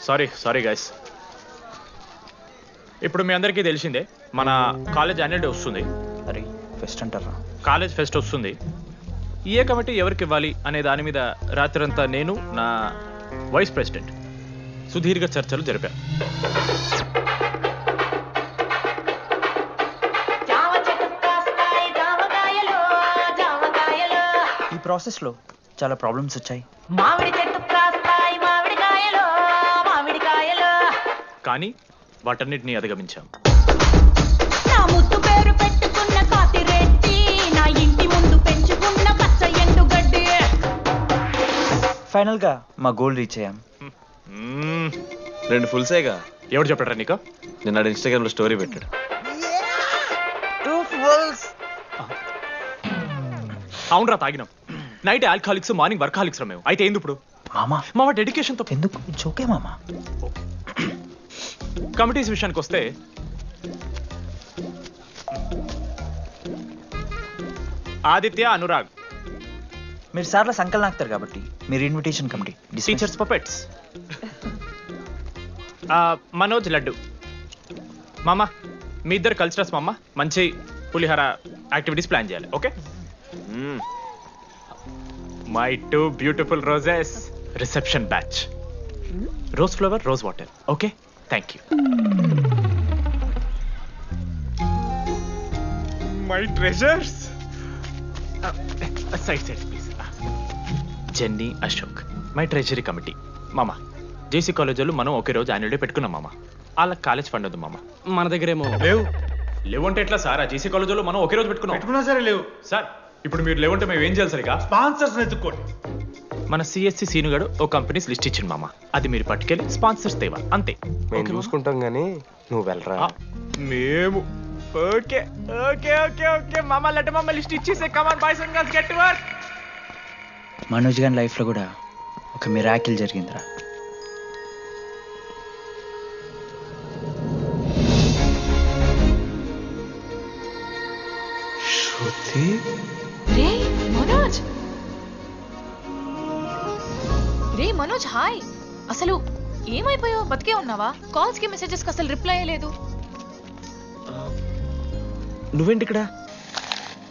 Sorry guys. ఇప్పుడు మీ అందరికీ తెలిసిందే మన కాలేజ్ యాన్యువల్ డే వస్తుంది. అరే ఫెస్ట్ అంటారా? కాలేజ్ ఫెస్ట్ వస్తుంది. ఏ కమిటీ ఎవరికి ఇవ్వాలి అనే దాని మీద రాత్రంతా నేను నా వైస్ ప్రెసిడెంట్ సుదీర్ఘ చర్చలు జరిపాను. ఈ ప్రాసెస్లో చాలా ప్రాబ్లమ్స్ వచ్చాయి. కానీ వాటన్నిటిని అధిగమించాం. ఫైనల్ గా మా గోల్ రీచ్ అయ్యాం. 2 ఫుల్సేగా. ఎవరు చెప్పారా నీకు? నిన్న ఇన్స్టాగ్రామ్ లో స్టోరీ పెట్టాడు. 2 ఫుల్స్. అవునరా తాగినాం. నైట్ ఆల్కహాలిక్స్, మార్నింగ్ వర్కాలిక్స్ రా మేము. అయితే ఏంది ఇప్పుడు? మామ డెడికేషన్ తో ఎందుకు? ఇట్స్ ఓకే మామా. కమిటీస్ విషయానికి వస్తే ఆదిత్య, అనురాగ్ మీరు సార్ల సంకలనం ఆగుతారు కాబట్టి మీరు invitation committee. Teachers puppets. Manoj, laddu. మామ మీ ఇద్దరు కల్చరల్స్ మామ. మంచి పులిహార యాక్టివిటీస్ ప్లాన్ చేయాలి. Okay? My 2 beautiful roses reception batch. Rose flower, rose water. Okay, thank you. My treasures. Side please. Jenny, Ashok my treasury committee. మామ జేసీ కాలేజీలో మనం ఒకే రోజు యాన్యువల్ డే పెట్టుకున్నాం మామ. వాళ్ళకి కాలేజ్ ఫండ్ ఉంది మామ. మన దగ్గర ఏమో లేవంటే ఎట్లా సార్? ఆ జేసీ కాలేజీలో మనం ఒకే రోజు పెట్టుకున్నా సరే లేవు సార్. ఇప్పుడు మీరు లేవంటే మేము ఏం చేయాలి సరిగా? స్పాన్సర్స్ ఎత్తుక్కోండి. మన సిఎస్సి సీనుగాడు ఓ కంపెనీస్ లిస్ట్ ఇచ్చింది మామ. అది మీరు పట్టుకెళ్ళి స్పాన్సర్స్ తేవాలి అంతే. మేము చూసుకుంటాం గానీ నువ్వు వెళ్ళరా. మేము ఓకే ఓకే ఓకే ఓకే మామ. లెట్ మామ లిస్ట్ ఇచ్చేసే. Come on boys and girls, get to work. Manoj గారి లైఫ్ లో కూడా ఒక మిరాకిల్ జరిగిందిరా. శృతి. రే మనోజ్, హాయ్. అసలు ఏమైపోయావు? బతికే ఉన్నావా? కాల్స్ కి మెసేజెస్ కి అసలు రిప్లై అయ్యలేదు. నువ్వేంటి ఇక్కడ?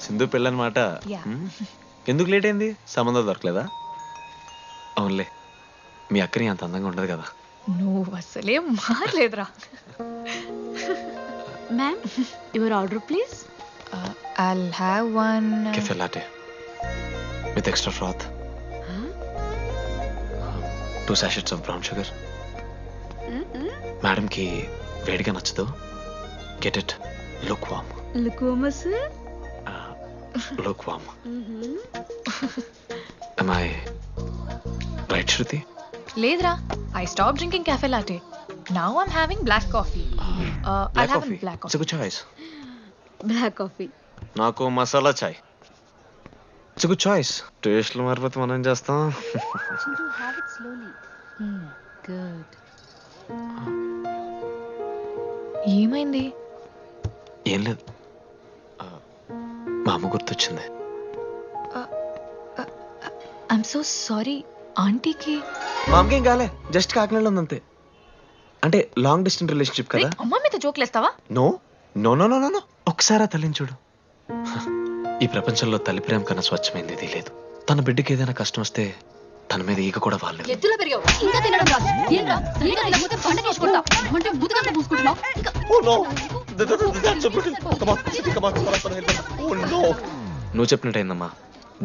సింధు పెళ్ళనమాట. Yeah. ఎందుకు లేట్ అయింది? సంబంధం దొరకలేదా? అవునులే, మీ అక్కని అంత అందంగా ఉండదు కదా. నువ్వు అసలే మారలేదురా. Ma'am, your order please. I'll have one Cafe latte with extra froth. 2 sachets of brown sugar. Madam కి వేడిగా నచ్చదు. Get it lukewarm. లుకోమస్. Lukewarm. Am I right, Shruti? లేదురా. I stopped drinking cafe latte. Now I'm having black coffee. I'll have a black It's a coffee. good choice. Black coffee. నాకు మసాలా చాయ్. It's a good choice. టేస్ట్లు మారిపోతే మనం ఏం చేస్తాం? Chintu, have it slowly. Good. ఏమైంది? ఏం లేదు, మా అమ్మ గుర్తొచ్చింది. I'm so sorry. ఆంటీకి మా అమ్మకి ఏం కాలే, జస్ట్ కాకినాడలో ఉంది అంతే. అంటే లాంగ్ డిస్టెన్స్ రిలేషన్షిప్ కదా. అమ్మ మీద జోకులేస్తావా? No no no no no. ఒకసారి ఆ తల్లిని చూడు. ఈ ప్రపంచంలో తల్లి ప్రేమ కన్నా స్వచ్ఛమైంది ఇది లేదు. తన బిడ్డకి ఏదైనా కష్టం వస్తే తన మీద ఈగ కూడా వాళ్ళు. ఎత్తులో పెరిగావు, ఇంకా తినడం రాదు. ఏంట్రా సరిగా తినకపోతే పంట చేసుకుంటా అంటే ముదుగంట పూసుకుంటున్నావు. నువ్వు చెప్పినట్టయిందమ్మా.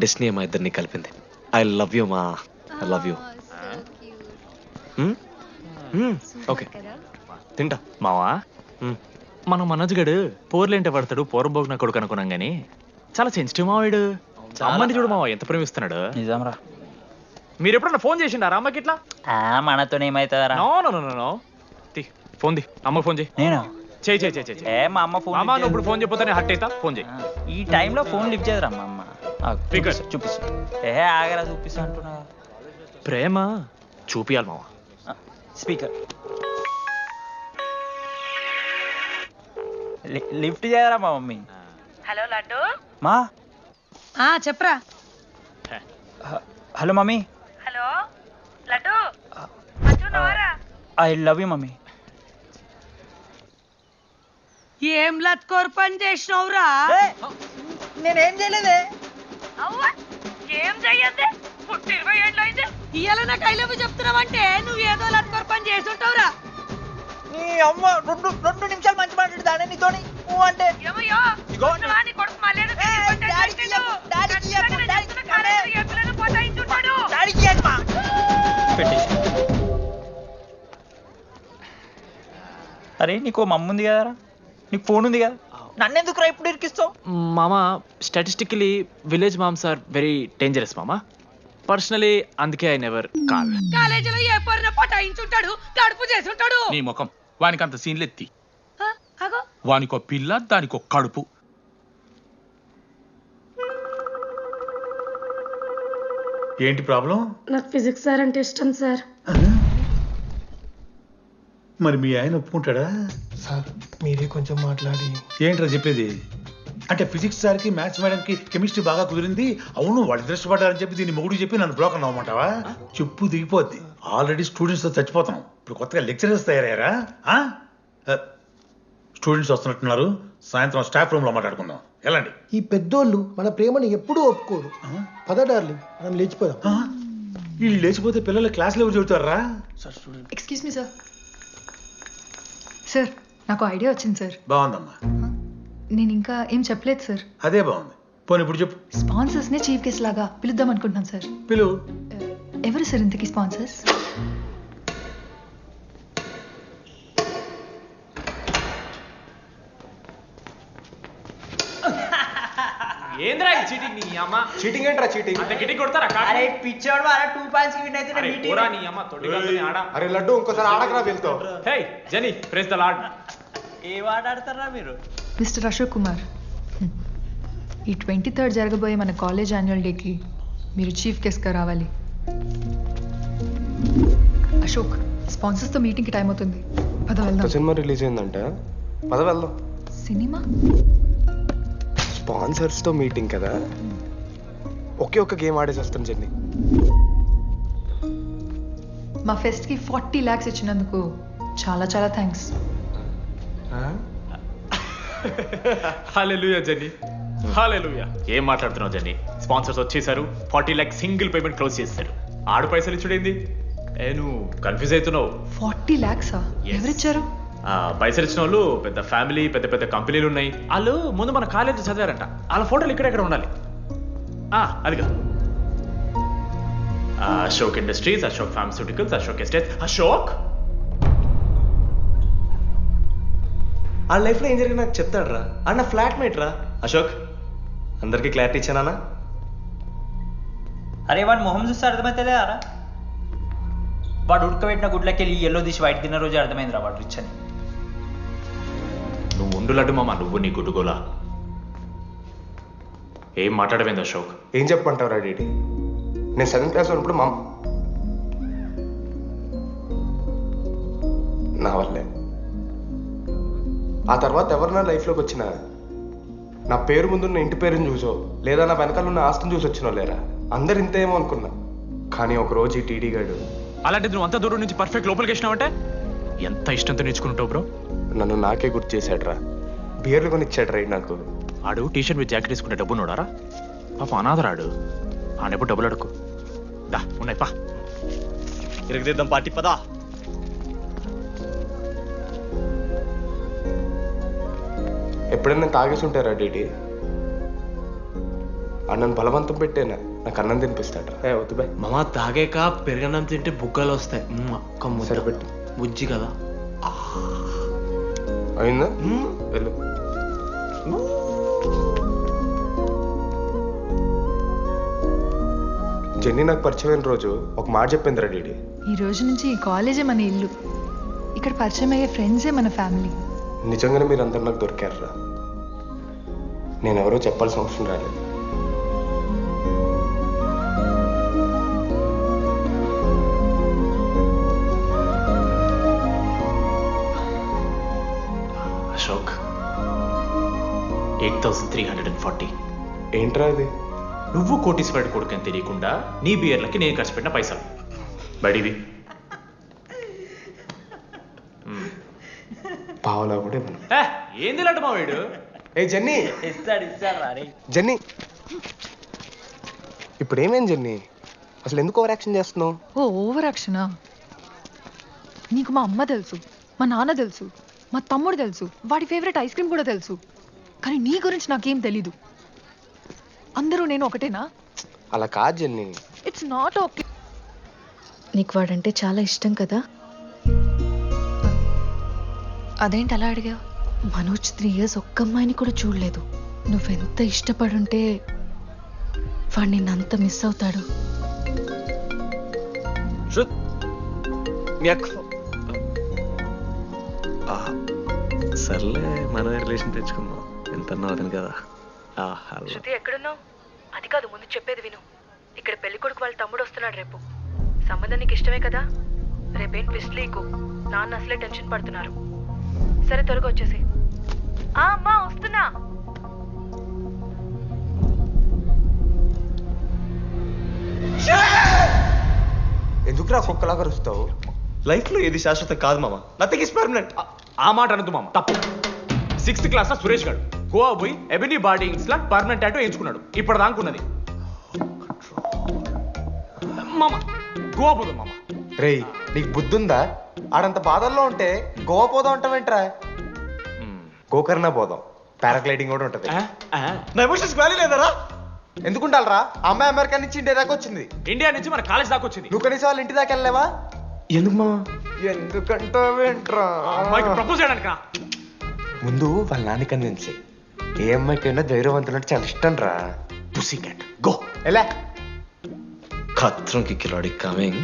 డెస్టినీ మా ఇద్దరిని కలిపింది. ఐ లవ్ యూ మా. I love you. ఓకే తింటా. మావా మనం మనోజ్ గడు పోర్లేంటే పడతాడు, పూర్వభోగ్న కొడుకు అనుకున్నాం గానీ చాలా సెన్సిటివ్ మావాడు. అమ్మని చూడు మావా ఎంత ప్రేమిస్తున్నాడు. నిజంరా. మీరు ఎప్పుడన్నా ఫోన్ చేసిండారా అమ్మకి ఇట్లా? మనతో ఏమైతుందరా? No no no no no. Phone ది, అమ్మకి ఫోన్ చేయి. నేను చేయి చేయి చేయి చేయి. మా అమ్మ ఫోన్. అమ్మ నువ్వు ఇప్పుడు ఫోన్ చెప్పితే హట్ అవుతా. ఫోన్ చేయి. ఈ టైంలో ఫోన్ లిఫ్ట్ చేయదురా మా అమ్మ. చూపిస్తా. ఆగరా చూపిస్తా అంటున్నా. ప్రేమ చూపియాలి మావా. స్పీకర్ లిఫ్ట్ చేయరా మా మమ్మీ. హలో లడ్డు. మా చెప్పరా. Hello mummy. హలో లడ్డు. మంచిగా ఐ లవ్ యూ మమ్మీ. ఏం లత్కోర్ పని చేసినవురా? నేనేం చేయలేదే. ఏం చెయ్యద్దే? పుట్టి 20 ఏళ్ళైంది. ఇయ్యాల నాకు ఐ లవ్ యూ చెప్తున్నావంటే నువ్వు ఏదో లత్కోర్ పని చేసి ఉంటావురా. నీ అమ్మ రెండు నిమిషాలు మంచి మాట్లాడు దాని నీతోని అంటే ఏమయ్యో వస్తున్నావా? నీ కొడుకు మళ్ళీ పోతాయించుంటాడు. పెట్టేసి. అరే నీకు మమ్మ ఉంది కదరా, నీకు ఫోన్ ఉంది కదా, నన్ను ఎందుకురా ఇప్పుడు ఇరికిస్తావు? మామ statistically village moms are very dangerous మామ. పర్సనలీ అందుకే ఐ నెవర్ కాల్. కాలేజీలో ఏ పొరిన పోతాయించుంటాడు, కడుపు చేసి ఉంటాడు. నీ ముఖం వానికి అంత సీన్లెత్తి, అగో వానికో పిల్ల దానికో కడుపు. ఏంటి ప్రాబ్లం? నాకు ఫిజిక్స్ సార్ అంటే ఇష్టం సార్. మరి మీ ఆయన ఒప్పుకుంటాడా? సార్ మీరే కొంచెం మాట్లాడి. ఏంట్రా చెప్పేది? అంటే ఫిజిక్స్ సార్కి మ్యాథ్స్ మేడంకి కెమిస్ట్రీ బాగా కుదిరింది, అవును వాళ్ళు ఇష్టపడ్డారని చెప్పి దీన్ని మొగుడు చెప్పి నన్ను బ్లాక్ అన్నమాటవా? చెప్పు దిగిపోద్ది. ఆల్రెడీ స్టూడెంట్స్తో చచ్చిపోతాం, ఇప్పుడు కొత్తగా లెక్చరర్స్ తయారయ్యారా? స్టూడెంట్స్ వస్తున్నట్టున్నారు, సాయంత్రం స్టాఫ్ రూమ్లో మాట్లాడుకుందాం. వెళ్ళండి. ఈ పెద్దోళ్ళు మన ప్రేమని ఎప్పుడూ ఒప్పుకోరు. పద డార్లింగ్, మనం లేచిపోదాం. వీళ్ళు లేచిపోతే పిల్లలు క్లాస్లో ఎవరు చెబుతారా? Excuse me sir. సార్ నాకు ఐడియా వచ్చింది సార్. బాగుందమ్మా. నేను ఇంకా ఏం చెప్పలేదు సార్. అదే బాగుంది. పోనీ ఇప్పుడు చెప్పు. స్పాన్సర్స్నే చీఫ్ గెస్ట్ లాగా పిలుద్దాం అనుకుంటున్నాను సార్. పిలువు. ఎవరు సార్ ఇంతకీ స్పాన్సర్స్? ఏంద్రా చీటింగ్ నీ అమ్మ? చీటింగ్ ఏంట్రా చీటింగ్? అంత గిటి కొడతారా? అరే పిచ్చోడు అలా 2 పాయింట్స్ విన్ అయితే అరే పోరా నీ అమ్మ తొడిగల్ని ఆడ. అరే లడ్డు ఇంకోసారి ఆడకరా వెళ్తావు. హే జెనీ ప్రెస్ ద లార్డ్. ఏ వాడు ఆడతారా మీరు? మిస్టర్ అశోక్ కుమార్, ఈ 23rd జరగబోయే మన కాలేజ్ యాన్యువల్ డేకి మీరు చీఫ్ గెస్ట్గా రావాలి. అశోక్, స్పాన్సర్స్తో మీటింగ్కి టైం అవుతుంది, పద వెళ్దాం. సినిమా రిలీజ్ అయిందంట, పద వెళ్దాం. సినిమా? స్పాన్సర్స్తో మీటింగ్ కదా, ఒకే ఒక్క గేమ్ ఆడేసి వస్తాం జెన్నీ. మా ఫెస్ట్కి 40 lakhs ఇచ్చినందుకు చాలా చాలా థ్యాంక్స్. హల్లెలూయా జెన్నీ, హల్లెలూయా. ఏం మాట్లాడుతున్నావు జెన్నీ? స్పాన్సర్స్ వచ్చేసారు, 40 lakhs సింగిల్ పేమెంట్ క్లోజ్ చేస్తారు. ఆడు పైసలు ఇచ్చుడేంది? నువ్వు కన్ఫ్యూజ్ అవుతున్నావు. 40 lakhs? ఎవరిచ్చారు? పైసలు ఇచ్చిన వాళ్ళు పెద్ద ఫ్యామిలీ, పెద్ద పెద్ద కంపెనీలు ఉన్నాయి. వాళ్ళు ముందు మన కాలేజ్ చదివారంట, వాళ్ళ ఫోటోలు ఇక్కడెక్కడ ఉండాలి. అదిగా Ashok industries, Ashok pharmaceuticals, Ashok estate. Ashok ఆ లైఫ్లో ఏం జరిగింది నాకు చెప్తాడు రా. అన్న ఫ్లాట్మేట్ రా అశోక్. అందరికీ క్లారిటీ ఇచ్చానా? అరే వాడు మొహం చూస్తే అర్థమైతలేదారా? వాడు ఉడకబెట్టిన గుడ్లకి వెళ్ళి ఎల్లో తీసి వైట్ తిన్న రోజు అర్థమైందిరా వాడు రిచ్ అని. నువ్వు ఉండులడ్డు మామ, నువ్వు నీ గుడ్డుగోలా. ఏం మాట్లాడమైంది అశోక్? ఏం చెప్పమంటావురా డీటీ? నేను 7th క్లాస్ ఉన్నప్పుడు నా వల్లే. ఆ తర్వాత ఎవరు నా లైఫ్లోకి వచ్చినా నా పేరు ముందున్న ఇంటి పేరుని చూసో లేదా నా వెనకాల ఉన్న ఆస్తిని చూసి వచ్చినో లేరా, అందరు ఇంతేమో అనుకున్నా. కానీ ఒకరోజు ఈ టీడీ గాడు అలాంటిది నువ్వు అంత దూరం నుంచి పర్ఫెక్ట్ లోపలికి వేసినావంటే ఎంత ఇష్టంతో నేర్చుకుంటావు బ్రో. నన్ను నాకే గుర్తు చేశాడు రా. బియర్లు కొని ఇచ్చాడు రా నాకు. ఆడు టీషర్ట్ మీద జాకెట్ తీసుకుంటే డబ్బు నోడారా? పాప అనాథరాడు, ఆడెప్పుడు డబ్బులు అడుకు. దా ఉన్నాయి పా, ఇరగదిద్దాం పార్టీ పదా. ఎప్పుడైనా తాగేసి ఉంటారా డీటీ? అన్నను బలవంతం పెట్టేనా నాకు అన్నం తినిపిస్తాడు. వద్దు బాయ్ మామ, తాగాక పెరగన్నం తింటే బుగ్గలు వస్తాయి. సరిపెట్టు. బుజ్జి కదా. అయిందా? వెళ్ళు. జెన్నీ నాకు పరిచయమైన రోజు ఒక మాట చెప్పిందిరా డీడీ. ఈ రోజు నుంచి ఈ కాలేజే మన ఇల్లు, ఇక్కడ పరిచయం అయ్యే ఫ్రెండ్సే మన ఫ్యామిలీ. నిజంగానే మీరు అందరు నాకు దొరికారురా. నేను ఎవరో చెప్పాల్సిన అవసరం రాలేదు. అశోక్ 8,340. ఏంట్రా ఇది? నువ్వు కోటీశ్వరుడి కొడుకు అని తెలియకుండా నీ బియర్లకి నేను ఖర్చు పెట్టిన పైసలు బడివి. పావులా కూడా ఇవ్వను. ఏంది లాంటి మా వీడు ఏ జెన్నీ, ఇస్తాడు రా రే. జెన్నీ, ఇప్పుడు ఏమేం జెన్నీ? అసలు ఎందుకు ఓవర్ యాక్షన్ చేస్తున్నావు? ఓ ఓవర్ యాక్షనా? నీకు మా అమ్మ తెలుసు, మా నాన్న తెలుసు, మా తమ్ముడు తెలుసు, వాడి ఫేవరెట్ ఐస్ క్రీమ్ కూడా తెలుసు. కానీ నీ గురించి నాకేం తెలీదు. అందరూ నేను ఒకటేనా? అలా కాదు జెన్నీ. It's not okay. నీకు వాడంటే చాలా ఇష్టం కదా? అదేంటి అలా అడిగావు? మనోజ్ 3 years ఒక్క అమ్మాయిని కూడా చూడలేదు. నువ్వెంత ఇష్టపడుంటే వాడు నిన్నంత మిస్ అవుతాడు. శృత్, మీ అక్క సర్లే, మన రిలేషన్ తెచ్చుకుందాం. ఎంత అతను కదా. శృతి ఎక్కడున్నావు? అది కాదు, ముందు చెప్పేది విను. ఇక్కడ పెళ్లి కొడుకు వాళ్ళ తమ్ముడు వస్తున్నాడు రేపు. సంబంధం నీకు ఇష్టమే కదా? రేపేం ట్విస్ట్ లీకు. నాన్న అసలే టెన్షన్ పడుతున్నారు. సరే త్వరగా వచ్చేసి. అమ్మా వస్తున్నా. ఎందుకురా కుక్కలా కరుస్తావు? లైఫ్ లో ఏది శాశ్వతం కాదు మామ. Nothing is permanent. ఆ మాట అనదు మామ, తప్పు. 6th క్లాస్ లో సురేష్ గారు గోవా పోయి ఎబినీ బాడీయింగ్స్ లా పర్మనెంట్ టాటూ ఎంచుకున్నాడు. ఇప్పుడు దానుకున్నది మామ. గోవా పోదాం మామ. రేయ్, నీకు బుద్ధుందా? ఆడంత బాధల్లో ఉంటే గోవా పోదాం అంటావేంట్రా? గోకర్ణ పోదాం, పారాగ్లైడింగ్ కూడా ఉంటది. నా ఎమోషన్స్ వాల్యూ లేదరా? ఎందుకుంటారా? అమ్మాయి అమెరికా నుంచి ఇండియా దాకా వచ్చింది. ఇండియా నుంచి మన కాలేజ్ దాకా వచ్చింది. నువ్వు కనీసం వాళ్ళ ఇంటి దాకా వెళ్ళలేవా? ఎందుకు మామ? ఎందుకంటావేంట్రా? అమ్మాయికి ప్రపోజ్ చేయడానికి రా. ముందు వాళ్ళ నాన్న కన్విన్స్ చెయ్యి. ఏ అమ్మాయికైనా ధైర్యవంతులంటే చాలా ఇష్టం రా. పుసి క్యాట్ గో. ఎలా? ఖత్రం కి కిలాడి కమింగ్.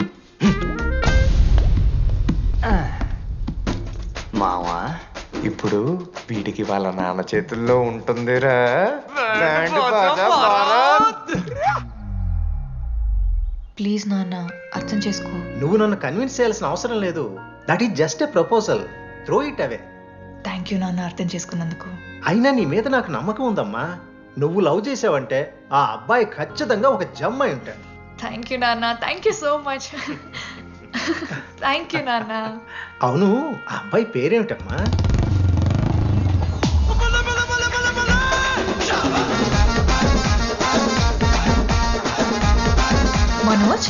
మావా, ఇప్పుడు వీడికి వాళ్ళ నాన్న చేతుల్లో ఉంటుందిరా. ప్లీజ్ నాన్న, అర్థం చేసుకో. నువ్వు నన్ను కన్విన్స్ చేయాల్సిన అవసరం లేదు. That is just a proposal. Throw it away. Thank you నాన్న, అర్థం చేసుకున్నందుకు. అయినా నీ మీద నాకు నమ్మకం ఉందమ్మా. నువ్వు లవ్ చేసావంటే ఆ అబ్బాయి ఖచ్చితంగా ఒక జమ్మాయి ఉంటాడు. థ్యాంక్ యూ నాన్న, thank you so much. Thank you నాన్న. అవును, ఆ అబ్బాయి పేరేమిటమ్మా? మనోజ్.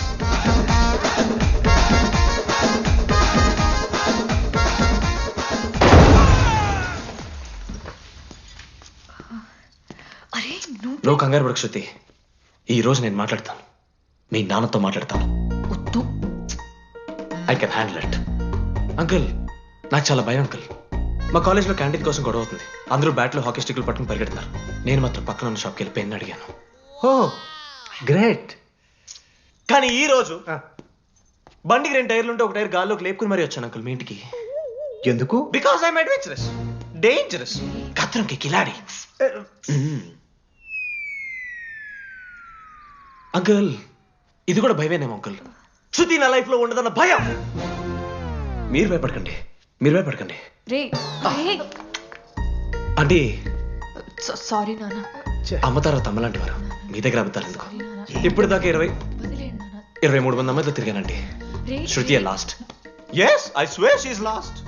అరే నువ్వు కంగారు పడకు శృతి. ఈ రోజు నేను మాట్లాడతాను, మీ నాన్నతో మాట్లాడతాను. వద్దు. I can handle it. Uncle, నాకు చాలా భయం అంకుల్. మా కాలేజ్లో క్యాంటీన్ కోసం గొడవ అవుతుంది. అందరూ బ్యాట్లో హాకీ స్టిక్లు పట్టుకుని పరిగెడతారు. నేను మాత్రం పక్కన ఉన్న షాప్కి వెళ్ళి పెన్ అడిగాను. ఓ గ్రేట్. కానీ ఈ రోజు బండికి 2 టైర్లు ఉంటే ఒక టైర్ గాల్లోకి లేపుకుని మరీ వచ్చాను అంకుల్ మీ ఇంటికి. ఎందుకు? బికాస్ ఐఎమ్ అడ్వెంచరస్, డేంజరస్, ఖత్రంకి కిలాడి. అంకుల్, ఇది కూడా భయమేనేమో అంకుల్. శృతి నా లైఫ్ లో ఉండదన్న భయం. మీరు భయపడకండి, మీరు భయపడకండి. రే అంటే సారీ నాన్న. అమ్మతారా తమ్మలాంటి వారు, మీ దగ్గర అబద్ధాలు ఎందుకు? ఇప్పుడు దాకా 23 మంది అమ్మాయితో తిరిగానండి. Shruti last. Yes, I swear she is last.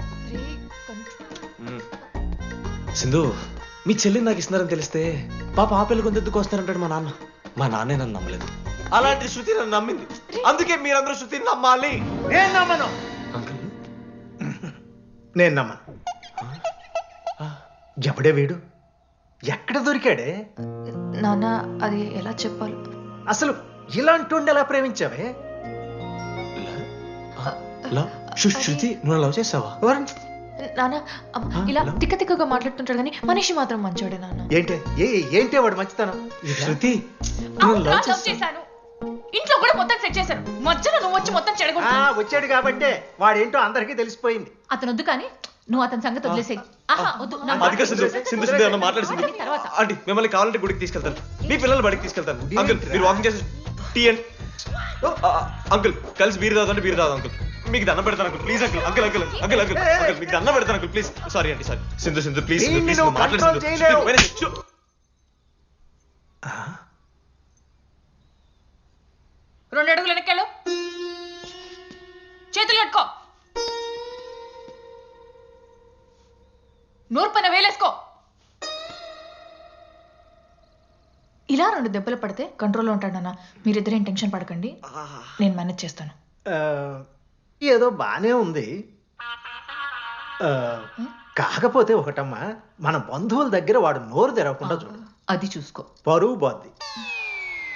Sindhu, మీ చెల్లిని నాకు ఇస్తున్నారని తెలిస్తే పాప ఆ పెళ్లి కొంతెత్తుకు వస్తారంటాడు మా నాన్న. మా నాన్నే నన్ను నమ్మలేదు. అలాంటి శృతి నన్ను నమ్మింది. అందుకే మీరందరూ శృతిని నమ్మాలి. నేను నమ్మను. అంకుల్, నేను నమ్మను. ఎవడే వీడు? ఎక్కడ దొరికాడే? నాన్న, అది ఎలా చెప్పాలి? అసలు ఇలాంటి ఎలా ప్రేమించావే? శృతి, నువ్వు లవ్ చేసావా? నాన్న, ఇలా తిక్క తిక్కగా మాట్లాడుతుంటాడు కానీ మనిషి మాత్రం మంచోడే నాన్న. ఏంటే వాడు మంచితనం? శృతి, లవ్ చేశాను. ఇంట్లో కూడా మొత్తం సెట్ చేశాను. మధ్యలో నువ్వు వచ్చి మొత్తం చెడగొట్టా. వచ్చాడు కాబట్టే వాడేంటో అందరికీ తెలిసిపోయింది. అతను వద్దు కానీ నువ్వు అతని సంగతి వదిలేసేయి. వద్దు. మాట్లాడుతుంది ఆంటీ. మిమ్మల్ని కావాలంటే గుడికి తీసుకెళ్తాను, మీ పిల్లలు బడికి తీసుకెళ్తాను. అంకుల్, మీరు వాకింగ్ చేసి టీ అండ్ అంకుల్ కలిసి బీర్ తాగుతుంటే బీర్ తాగు అంకుల్. మీకు దండం పెడతాను uncle, please uncle. Uncle uncle uncle uncle uncle మీకు దండం పెడతాను అంకుల్, ప్లీజ్. సారీ అండి, సారీ. సింధు ప్లీజ్ మాట్లాడు. రెండు అడుగులు వెనక్కెళ్ళు. చేతులు కట్టుకో. నోరు పైన వేలేసుకో. ఇలా 2 దెబ్బలు పడితే కంట్రోల్లో ఉంటాడన్నా. మీరిద్దరేం టెన్షన్ పడకండి, నేను మేనేజ్ చేస్తాను. ఆ, ఏదో బానే ఉంది. ఆ, కాకపోతే ఒకటమ్మా, మన బంధువుల దగ్గర వాడు నోరు తెరవకుండా చూడు. అది చూసుకో. పరువు పోద్ది.